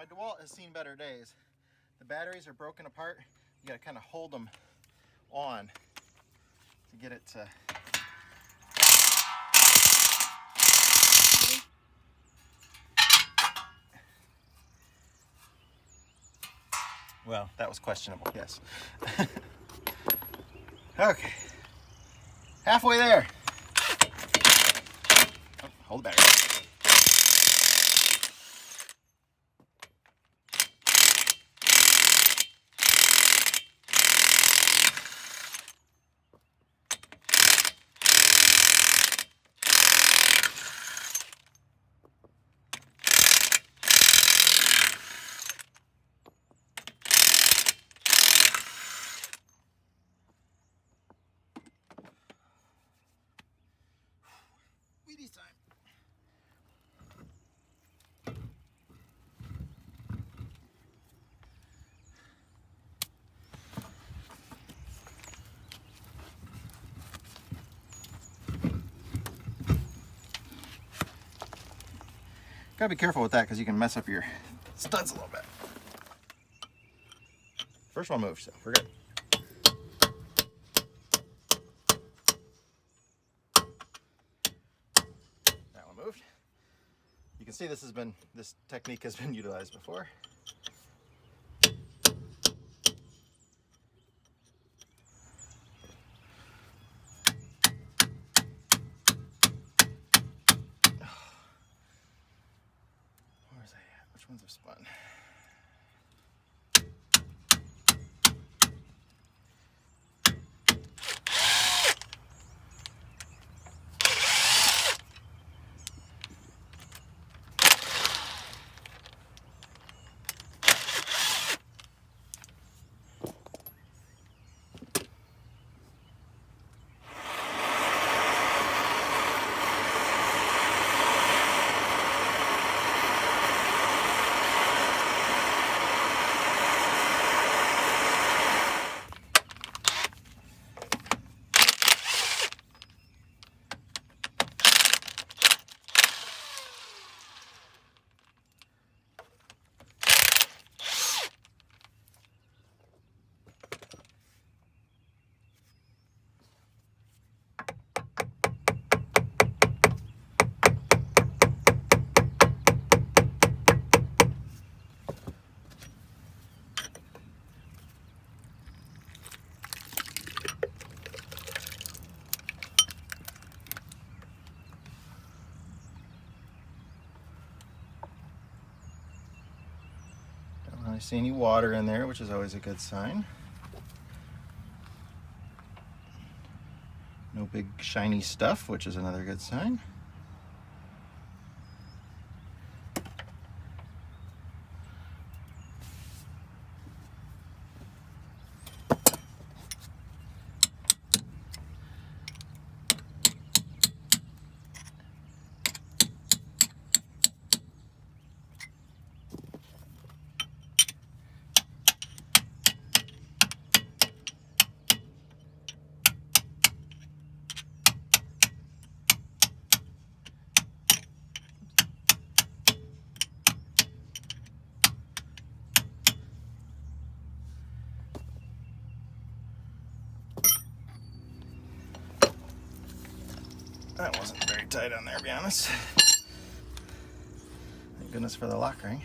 My DeWalt has seen better days. The batteries are broken apart. You gotta kind of hold them on to get it to... Well, that was questionable, yes. Okay. Halfway there. Oh, hold the battery. Wheaties time. Gotta be careful with that because you can mess up your studs a little bit. First one moved, so we're good. That one moved. You can see this technique has been utilized before. Where's that at? Which ones have spun? I see any water in there, which is always a good sign. No big shiny stuff, which is another good sign. That wasn't very tight on there, to be honest. Thank goodness for the lock ring.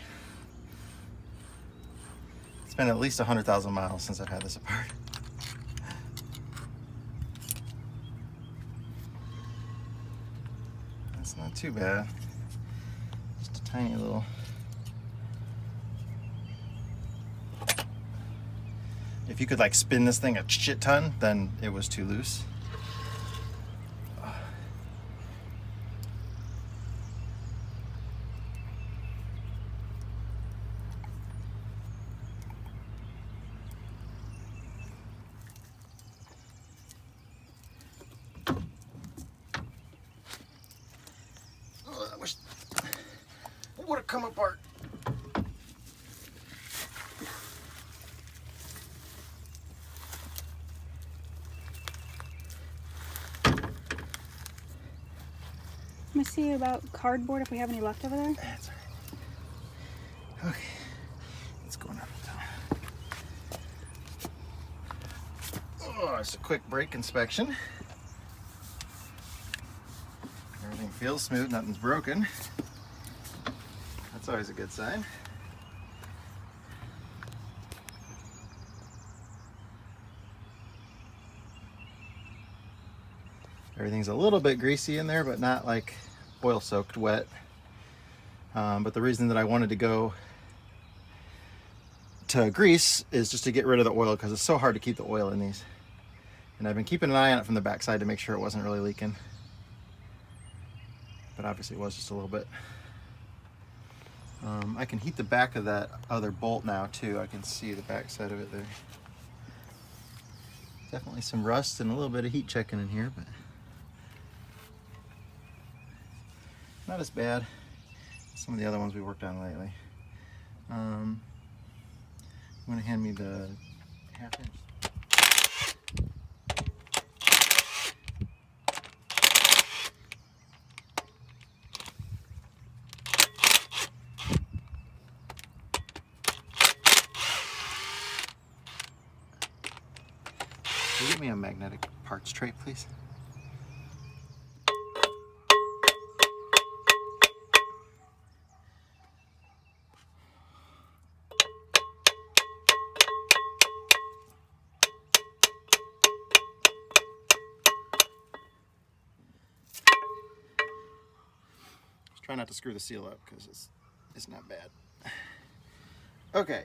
It's been at least 100,000 miles since I've had this apart. That's not too bad. Just a tiny little... If you could like spin this thing a shit ton, then it was too loose. I wish it would have come apart. Let me see about cardboard if we have any left over there. That's all right. Okay. just a quick brake inspection. Everything feels smooth, nothing's broken. That's always a good sign. Everything's a little bit greasy in there, but not like oil soaked wet. But the reason that I wanted to go to grease is just to get rid of the oil, because it's so hard to keep the oil in these. And I've been keeping an eye on it from the backside to make sure it wasn't really leaking. But obviously it was just a little bit. I can heat the back of that other bolt now too. I can see the back side of it there. Definitely some rust and a little bit of heat checking in here, but not as bad as some of the other ones we worked on lately. I'm going to hand me the 1/2 inch. Can you get me a magnetic parts tray, please? Try not to screw the seal up because it's not bad. Okay.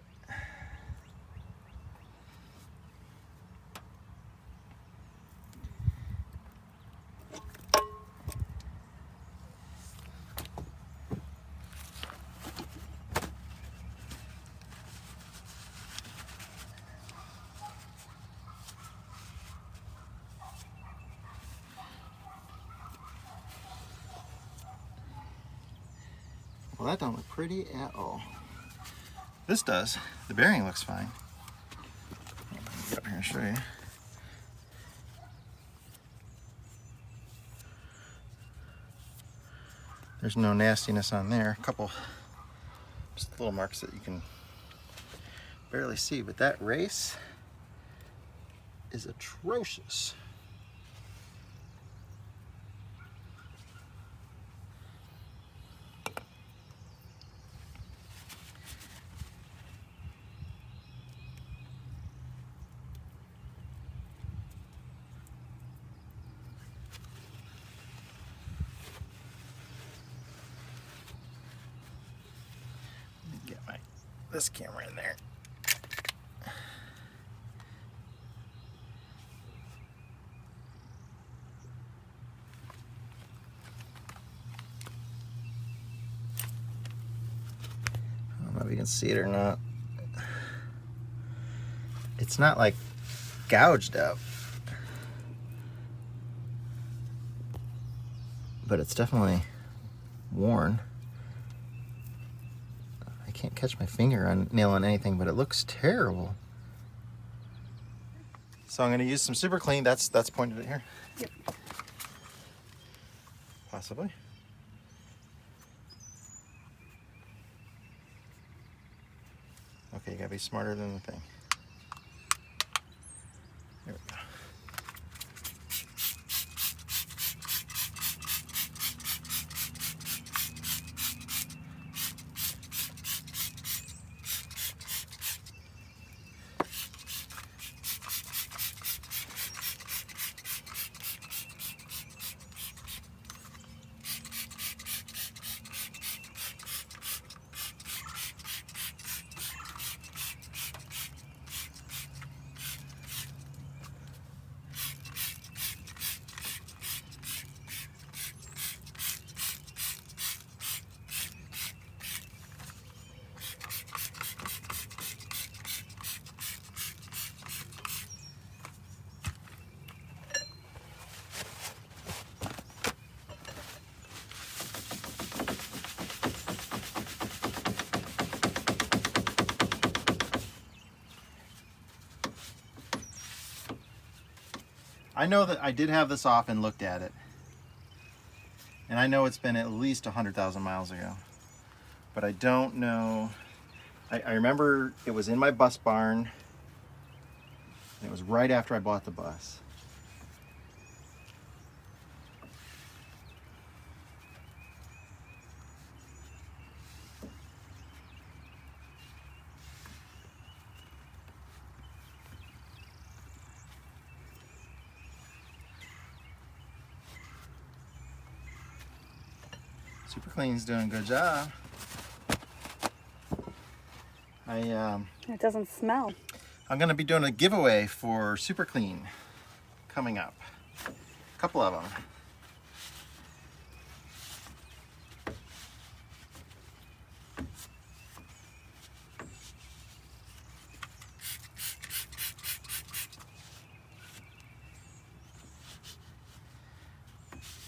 Well, that don't look pretty at all. This does. The bearing looks fine. Let me get up here and show you. There's no nastiness on there. A couple just little marks that you can barely see, but that race is atrocious. This camera in there. I don't know if you can see it or not. It's not like gouged up, but it's definitely worn. Can't catch my finger on nailing anything, but it looks terrible. So I'm going to use some super clean. That's pointed at here. Yep. Possibly. Okay, you gotta be smarter than the thing. There we go. I know that I did have this off and looked at it. And I know it's been at least 100,000 miles ago. But I don't know. I remember it was in my bus barn. And it was right after I bought the bus. Super Clean's doing a good job. It doesn't smell. I'm going to be doing a giveaway for Super Clean coming up. A couple of them.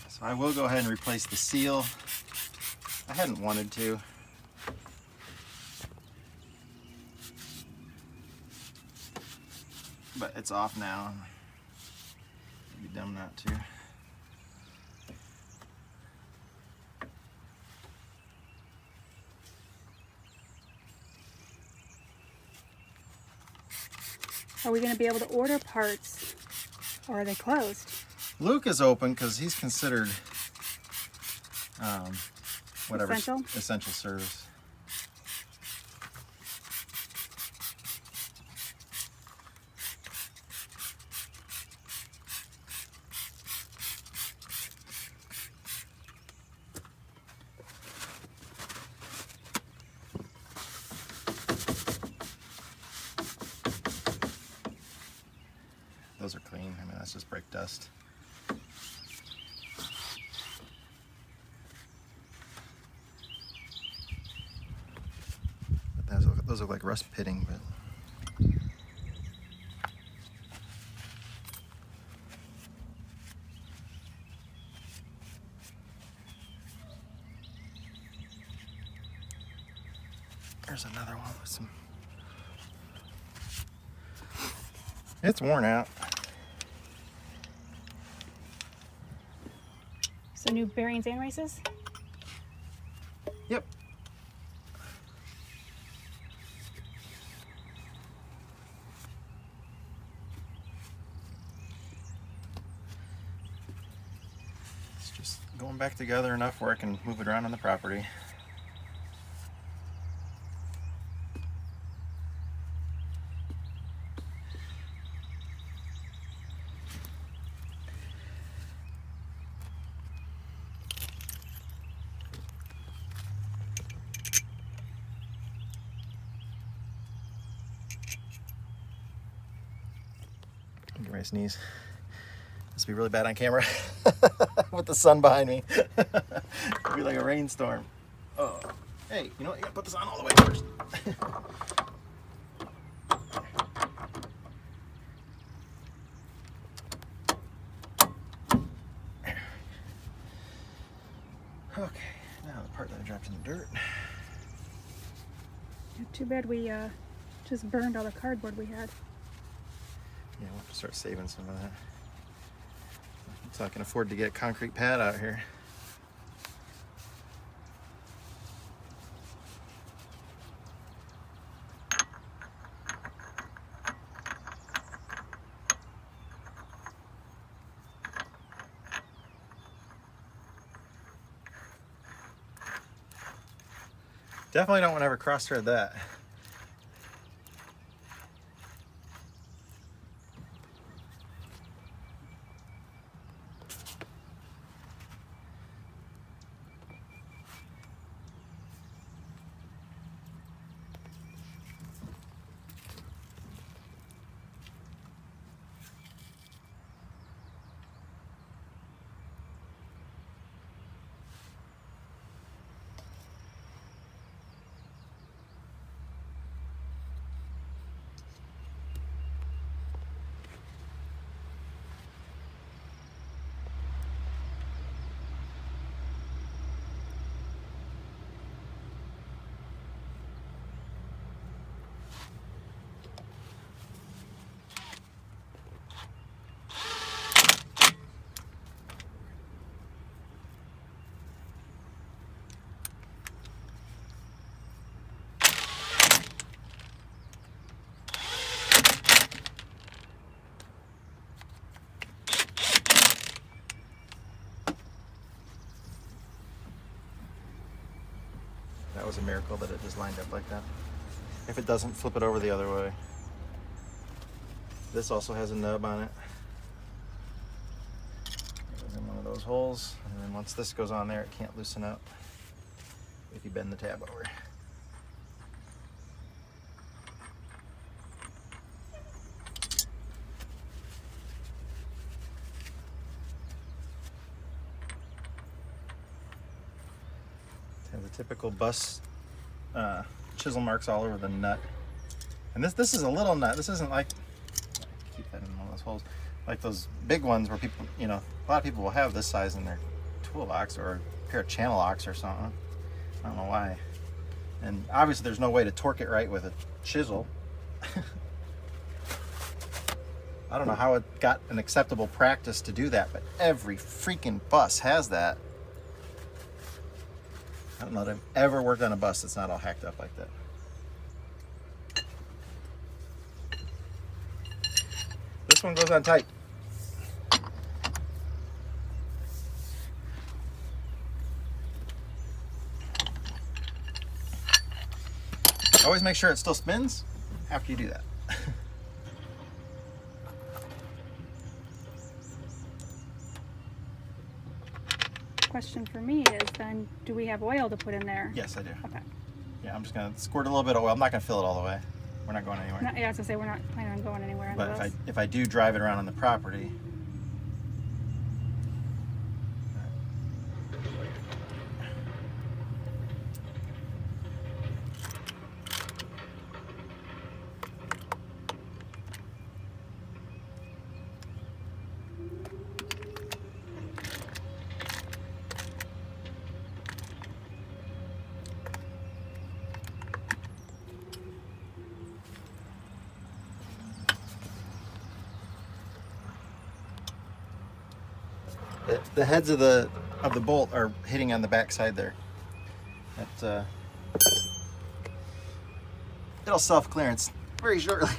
So I will go ahead and replace the seal. I hadn't wanted to. But it's off now. It'd be dumb not to. Are we going to be able to order parts, or are they closed? Luke is open because he's considered whatever essential service. Those are clean. I mean, that's just brake dust. But those look like rust pitting, but there's another one with some. It's worn out. So new bearings and races? Yep. It's just going back together enough where I can move it around on the property. Get ready to sneeze. This will be really bad on camera with the sun behind me. It'll be like a rainstorm. Oh, hey, you know what? You gotta put this on all the way first. Okay, now the part that I dropped in the dirt. Yeah, too bad we just burned all the cardboard we had. Yeah, we'll have to start saving some of that. So I can afford to get a concrete pad out here. Definitely don't want to ever cross-thread that. was a miracle that it just lined up like that. If it doesn't, flip it over the other way. This also has a nub on it. It goes in one of those holes, and then once this goes on there, it can't loosen up if you bend the tab over. Has a typical bus chisel marks all over the nut. And this is a little nut. This isn't like, keep that in one of those holes, like those big ones where people, you know, a lot of people will have this size in their toolbox or a pair of channel locks or something. I don't know why. And obviously there's no way to torque it right with a chisel. I don't know how it got an acceptable practice to do that, but every freaking bus has that. I don't know that I've ever worked on a bus that's not all hacked up like that. This one goes on tight. Always make sure it still spins after you do that. Question for me is then, do we have oil to put in there? Yes, I do. Okay. Yeah, I'm just gonna squirt a little bit of oil. I'm not gonna fill it all the way. We're not going anywhere. Yeah, I was gonna say we're not planning on going anywhere. But if I do drive it around on the property, the heads of the bolt are hitting on the back side there. It'll self-clearance very shortly.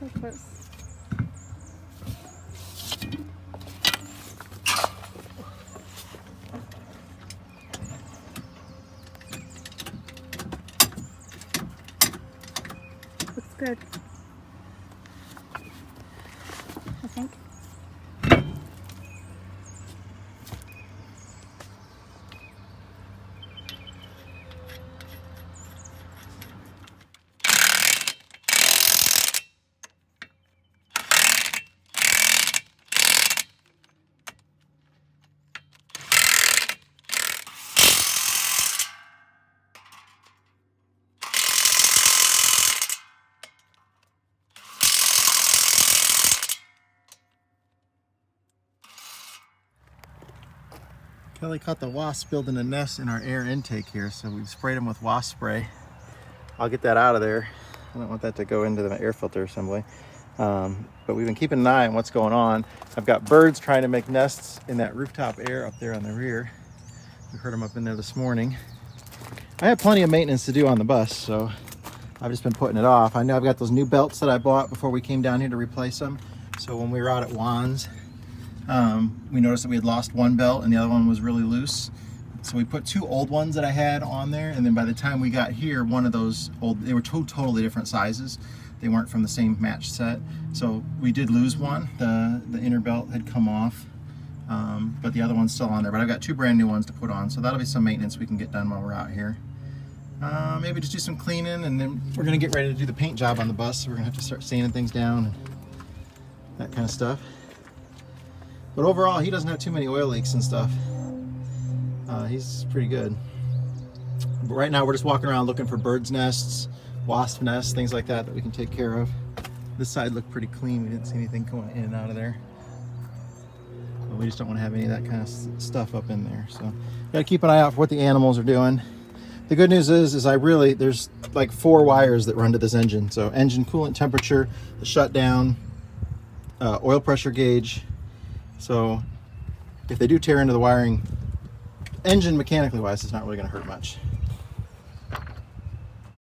So close. Looks good, I think. Kelly caught the wasp building a nest in our air intake here, so we've sprayed them with wasp spray. I'll get that out of there. I don't want that to go into the air filter assembly. But we've been keeping an eye on what's going on. I've got birds trying to make nests in that rooftop air up there on the rear. We heard them up in there this morning. I have plenty of maintenance to do on the bus, so I've just been putting it off. I know I've got those new belts that I bought before we came down here to replace them. So when we were out at Juan's, we noticed that we had lost one belt and the other one was really loose. So we put two old ones that I had on there, and then by the time we got here, one of those old, they were two totally different sizes. They weren't from the same match set. So we did lose one. The inner belt had come off, but the other one's still on there. But I've got two brand new ones to put on, so that'll be some maintenance we can get done while we're out here. Maybe just do some cleaning, and then we're gonna get ready to do the paint job on the bus. So we're gonna have to start sanding things down and that kind of stuff. But overall, he doesn't have too many oil leaks and stuff. He's pretty good. But right now we're just walking around looking for birds' nests, wasp nests, things like that that we can take care of. This side looked pretty clean. We didn't see anything going in and out of there. But we just don't want to have any of that kind of stuff up in there. So gotta keep an eye out for what the animals are doing. The good news is there's like 4 wires that run to this engine. So engine coolant temperature, the shutdown, oil pressure gauge. So if they do tear into the wiring, engine mechanically wise, it's not really going to hurt much.